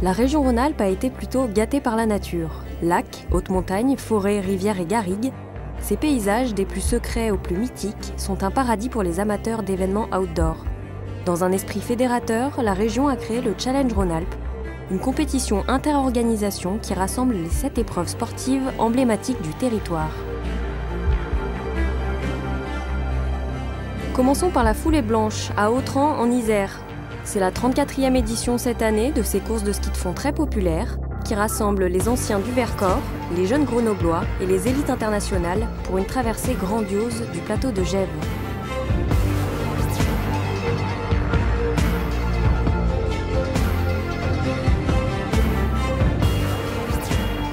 La région Rhône-Alpes a été plutôt gâtée par la nature. Lacs, hautes montagnes, forêts, rivières et garrigues, ces paysages, des plus secrets aux plus mythiques, sont un paradis pour les amateurs d'événements outdoor. Dans un esprit fédérateur, la région a créé le Challenge Rhône-Alpes, une compétition inter-organisation qui rassemble les 7 épreuves sportives emblématiques du territoire. Commençons par la Foulée Blanche, à Autran, en Isère. C'est la 34e édition cette année de ces courses de ski de fond très populaires, qui rassemblent les anciens du Vercors, les jeunes grenoblois et les élites internationales pour une traversée grandiose du plateau de Gèvres.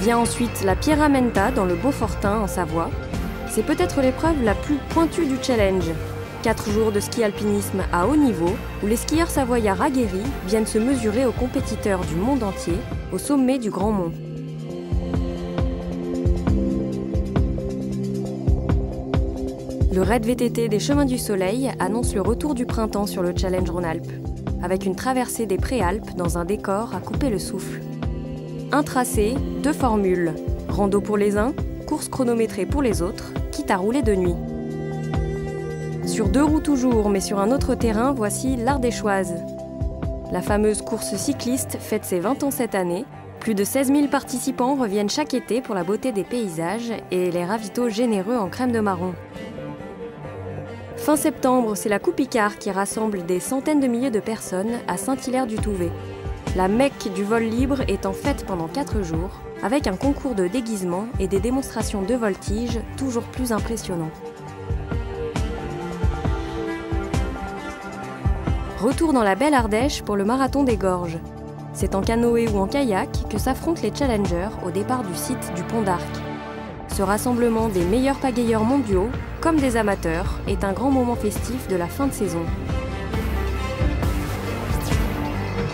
Vient ensuite la Pierramenta dans le Beaufortain en Savoie. C'est peut-être l'épreuve la plus pointue du challenge. 4 jours de ski alpinisme à haut niveau, où les skieurs savoyards aguerris viennent se mesurer aux compétiteurs du monde entier, au sommet du Grand Mont. Le raid VTT des Chemins du Soleil annonce le retour du printemps sur le Challenge Rhône-Alpes, avec une traversée des Préalpes dans un décor à couper le souffle. Un tracé, 2 formules, rando pour les uns, course chronométrée pour les autres, quitte à rouler de nuit. Sur 2 roues toujours, mais sur un autre terrain, voici l'Ardéchoise. La fameuse course cycliste fête ses 20 ans cette année. Plus de 16 000 participants reviennent chaque été pour la beauté des paysages et les ravitaux généreux en crème de marron. Fin septembre, c'est la Coupe Icare qui rassemble des centaines de milliers de personnes à Saint-Hilaire-du-Touvet. La Mecque du vol libre est en fête pendant 4 jours, avec un concours de déguisement et des démonstrations de voltige toujours plus impressionnants. Retour dans la belle Ardèche pour le marathon des Gorges. C'est en canoë ou en kayak que s'affrontent les challengers au départ du site du Pont d'Arc. Ce rassemblement des meilleurs pagayeurs mondiaux, comme des amateurs, est un grand moment festif de la fin de saison.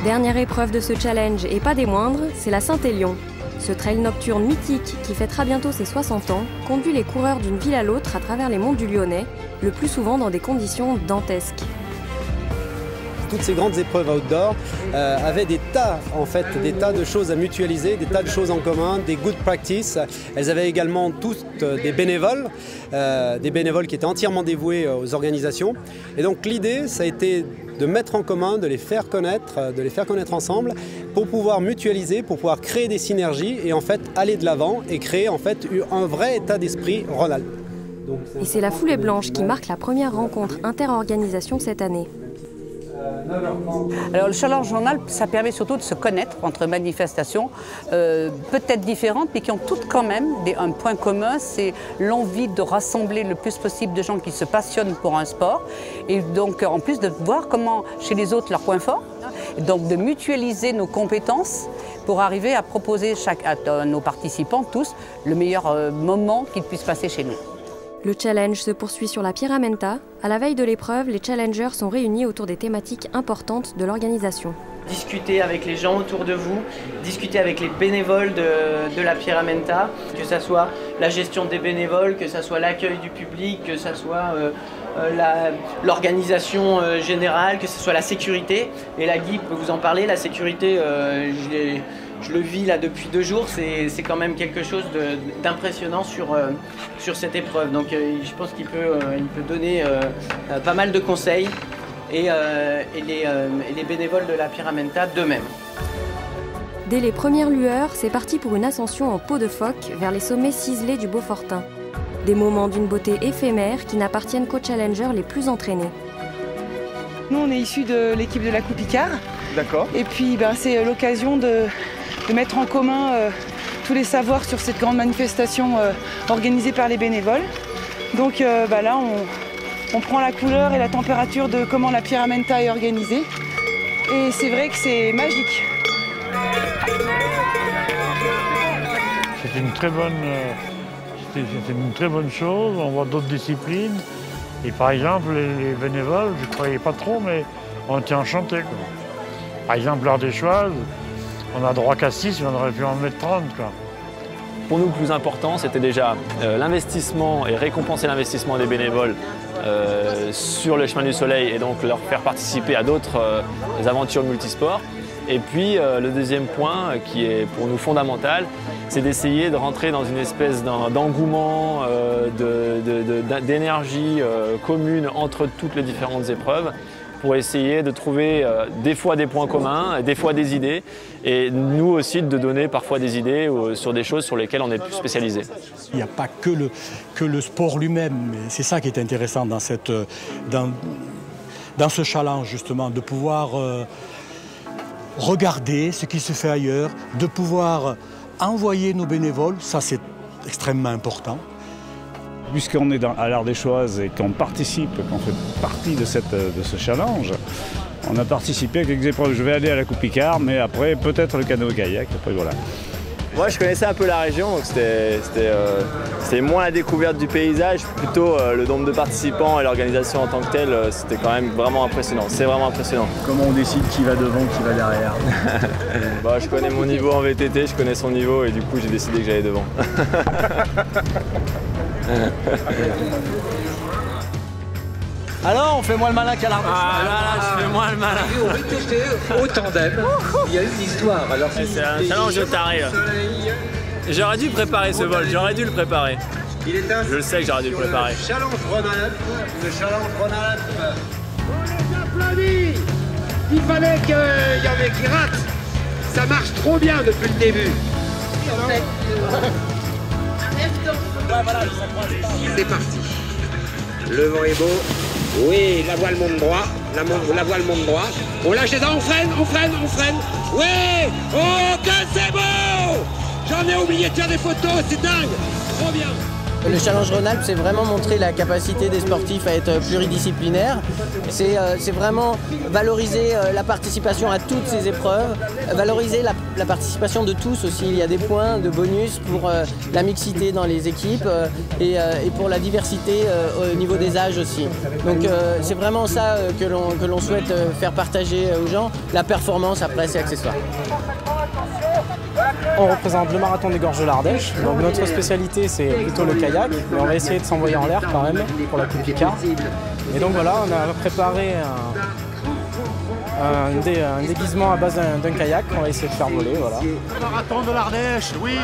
Dernière épreuve de ce challenge, et pas des moindres, c'est la Saint-Élion. Ce trail nocturne mythique, qui fêtera bientôt ses 60 ans, conduit les coureurs d'une ville à l'autre à travers les monts du Lyonnais, le plus souvent dans des conditions dantesques. Toutes ces grandes épreuves outdoor avaient des tas de choses à mutualiser, des tas de choses en commun, des good practice. Elles avaient également toutes des bénévoles qui étaient entièrement dévoués aux organisations. Et donc l'idée, ça a été de mettre en commun, de les faire connaître ensemble pour pouvoir mutualiser, pour pouvoir créer des synergies et en fait aller de l'avant et créer en fait un vrai état d'esprit Rhône-Alpes. Et c'est la Foulée Blanche qui marque la première rencontre inter-organisation cette année. Alors le Challenge Rhône-Alpes, ça permet surtout de se connaître entre manifestations peut-être différentes, mais qui ont toutes quand même un point commun, c'est l'envie de rassembler le plus possible de gens qui se passionnent pour un sport, et donc en plus de voir comment chez les autres leurs points forts, donc de mutualiser nos compétences pour arriver à proposer à nos participants tous le meilleur moment qu'ils puissent passer chez nous. Le challenge se poursuit sur la Pierramenta. À la veille de l'épreuve, les challengers sont réunis autour des thématiques importantes de l'organisation. Discuter avec les gens autour de vous, discuter avec les bénévoles de la Pierramenta, que ce soit la gestion des bénévoles, que ce soit l'accueil du public, que ce soit l'organisation générale, que ce soit la sécurité. Et là, Guy peut vous en parler, la sécurité, je le vis là depuis 2 jours, c'est quand même quelque chose d'impressionnant sur cette épreuve. Donc je pense qu'il peut donner pas mal de conseils et les bénévoles de la Pierramenta d'eux-mêmes. Dès les premières lueurs, c'est parti pour une ascension en peau de phoque vers les sommets ciselés du Beaufortain. Des moments d'une beauté éphémère qui n'appartiennent qu'aux challengers les plus entraînés. Nous, on est issus de l'équipe de la Coupe Icare. D'accord. Et puis c'est l'occasion de mettre en commun tous les savoirs sur cette grande manifestation organisée par les bénévoles. Donc là, on prend la couleur et la température de comment la Pierramenta est organisée. Et c'est vrai que c'est magique. C'est une très bonne chose. On voit d'autres disciplines. Et par exemple, les bénévoles, je ne croyais pas trop, mais on était enchantés, quoi. Par exemple, l'Ardéchoise, on a droit qu'à 6, mais on aurait pu en mettre 30, quoi. Pour nous, le plus important, c'était déjà l'investissement et récompenser l'investissement des bénévoles sur le chemin du soleil et donc leur faire participer à d'autres aventures multisports. Et puis le deuxième point qui est pour nous fondamental, c'est d'essayer de rentrer dans une espèce d'engouement, d'énergie commune entre toutes les différentes épreuves pour essayer de trouver des fois des points communs, des fois des idées, et nous aussi de donner parfois des idées sur des choses sur lesquelles on est plus spécialisé. Il n'y a pas que le sport lui-même, c'est ça qui est intéressant dans ce challenge justement, de pouvoir regarder ce qui se fait ailleurs, de pouvoir envoyer nos bénévoles, ça c'est extrêmement important. Puisqu'on est à l'Ardéchoise et qu'on participe, qu'on fait partie de ce challenge, on a participé à quelques épreuves. Je vais aller à la Coupe Picard, mais après peut-être le canoë-kayak, après voilà. Moi je connaissais un peu la région, donc c'était moins la découverte du paysage, plutôt le nombre de participants et l'organisation en tant que telle, c'était quand même vraiment impressionnant. C'est vraiment impressionnant. Comment on décide qui va devant, qui va derrière? Bah, je connais mon niveau en VTT, je connais son niveau et du coup j'ai décidé que j'allais devant. Alors, on fait moins le malin qu'à l'Ardèche. Ah là, je fais moins le malin. Au VTT, au tandem, il y a une histoire. C'est un challenge de taré là. J'aurais dû préparer ce vol, j'aurais dû le préparer. Je le sais que j'aurais dû le préparer. Le challenge Rhône-Alpes. On les applaudit. Il fallait qu'il y en ait qui ratent. Ça marche trop bien depuis le début. C'est parti. Le vent est beau. Oui, la voile monte droit. La voile monte droit. On lâche les dents, on freine. Oui. Oh, que c'est beau. J'en ai oublié de faire des photos, c'est dingue. Trop bien. Le Challenge Rhône-Alpes, c'est vraiment montrer la capacité des sportifs à être pluridisciplinaires. C'est vraiment valoriser la participation à toutes ces épreuves, valoriser la participation de tous aussi. Il y a des points de bonus pour la mixité dans les équipes et pour la diversité au niveau des âges aussi. Donc c'est vraiment ça que l'on souhaite faire partager aux gens. La performance, après, c'est accessoire. On représente le marathon des Gorges de l'Ardèche. Donc notre spécialité c'est plutôt le kayak, mais on va essayer de s'envoyer en l'air quand même pour la Coupe Picard. Et donc voilà, on a préparé un déguisement à base d'un kayak qu'on va essayer de faire voler. Voilà. Le marathon de l'Ardèche, oui.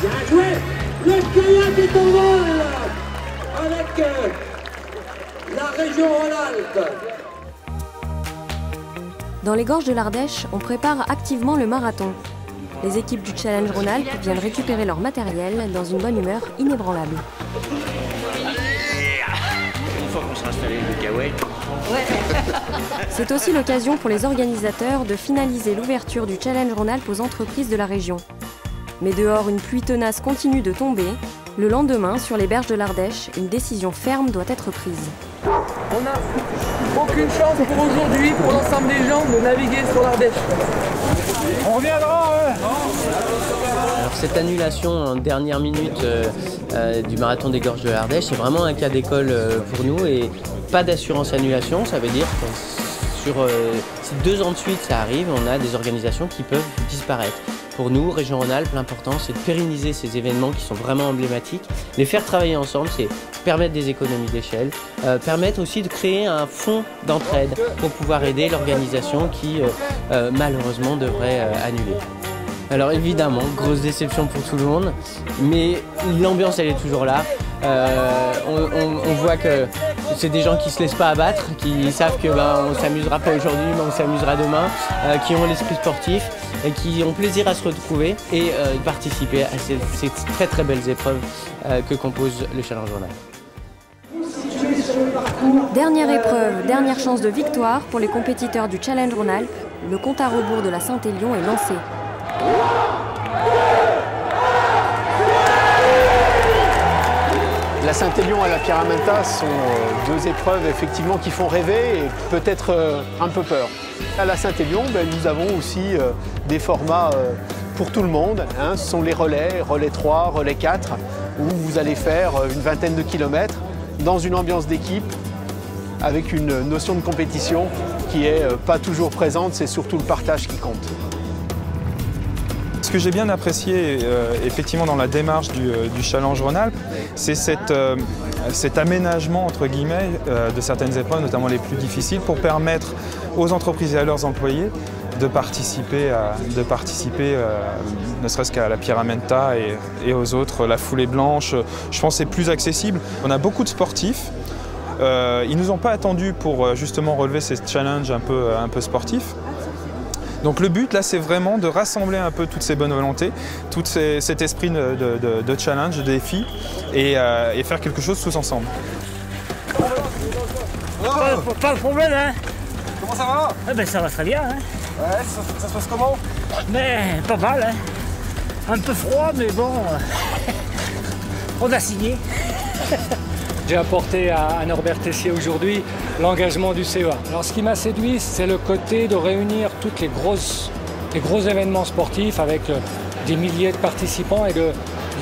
Bien joué. Le kayak est en vol avec la région Rhône-Alpes. Dans les Gorges de l'Ardèche, on prépare activement le marathon. Les équipes du Challenge Rhône-Alpes viennent récupérer leur matériel dans une bonne humeur inébranlable. Une fois qu'on sera installé le kawaii. C'est aussi l'occasion pour les organisateurs de finaliser l'ouverture du Challenge Rhône-Alpes aux entreprises de la région. Mais dehors, une pluie tenace continue de tomber. Le lendemain, sur les berges de l'Ardèche, une décision ferme doit être prise. On n'a aucune chance pour aujourd'hui, pour l'ensemble des gens, de naviguer sur l'Ardèche. On reviendra, Alors cette annulation en dernière minute du marathon des Gorges de l'Ardèche, c'est vraiment un cas d'école pour nous et pas d'assurance annulation, ça veut dire que si 2 ans de suite ça arrive, on a des organisations qui peuvent disparaître. Pour nous, Région Rhône-Alpes, l'important c'est de pérenniser ces événements qui sont vraiment emblématiques, les faire travailler ensemble, c'est permettre des économies d'échelle, permettre aussi de créer un fonds d'entraide pour pouvoir aider l'organisation qui malheureusement devrait annuler. Alors évidemment, grosse déception pour tout le monde, mais l'ambiance elle est toujours là. On voit que c'est des gens qui ne se laissent pas abattre, qui savent que on ne s'amusera pas aujourd'hui, mais on s'amusera demain, qui ont l'esprit sportif et qui ont plaisir à se retrouver et participer à ces très très belles épreuves que compose le Challenge Rhône-Alpes. Dernière épreuve, dernière chance de victoire pour les compétiteurs du Challenge Rhône-Alpes. Le compte à rebours de la Saint-Élion est lancé. La Saint-Élion et la Pyramenta sont 2 épreuves effectivement qui font rêver et peut-être un peu peur. À la Saint-Élion, nous avons aussi des formats pour tout le monde. Ce sont les relais 3, relais 4, où vous allez faire une vingtaine de kilomètres dans une ambiance d'équipe avec une notion de compétition qui n'est pas toujours présente, c'est surtout le partage qui compte. ce que j'ai bien apprécié effectivement dans la démarche du Challenge Rhône-Alpes, c'est cet aménagement entre guillemets de certaines épreuves, notamment les plus difficiles, pour permettre aux entreprises et à leurs employés de participer ne serait-ce qu'à la Pyramenta et aux autres, la foulée blanche. Je pense que c'est plus accessible. On a beaucoup de sportifs. Ils ne nous ont pas attendus pour justement relever ces challenges un peu sportifs. Donc le but là, c'est vraiment de rassembler un peu toutes ces bonnes volontés, tout cet esprit de challenge, de défi et faire quelque chose tous ensemble. Pas de problème, hein. Comment ça va? Eh ben, ça va très bien, hein. Ouais, ça se passe comment? Mais pas mal, hein. Un peu froid, mais bon, on a signé. J'ai apporté à Norbert Tessier aujourd'hui l'engagement du CEA. Alors ce qui m'a séduit, c'est le côté de réunir tous les gros événements sportifs avec des milliers de participants et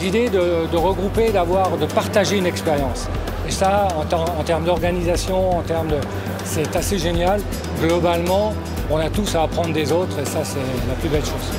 l'idée de regrouper, de partager une expérience. Et ça, en termes d'organisation, c'est assez génial. Globalement, on a tous à apprendre des autres et ça, c'est la plus belle chose.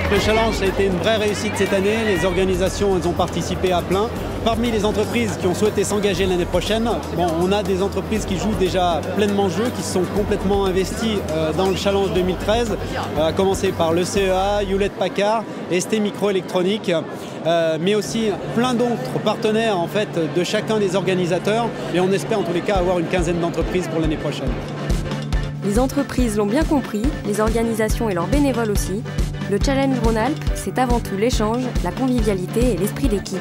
Le challenge a été une vraie réussite cette année. Les organisations, elles ont participé à plein. Parmi les entreprises qui ont souhaité s'engager l'année prochaine, on a des entreprises qui jouent déjà pleinement le jeu, qui sont complètement investies dans le challenge 2013, à commencer par le CEA, Hewlett-Packard, ST Microélectronique, mais aussi plein d'autres partenaires en fait, de chacun des organisateurs. Et on espère en tous les cas avoir une quinzaine d'entreprises pour l'année prochaine. Les entreprises l'ont bien compris, les organisations et leurs bénévoles aussi. Le Challenge Rhône-Alpes, c'est avant tout l'échange, la convivialité et l'esprit d'équipe.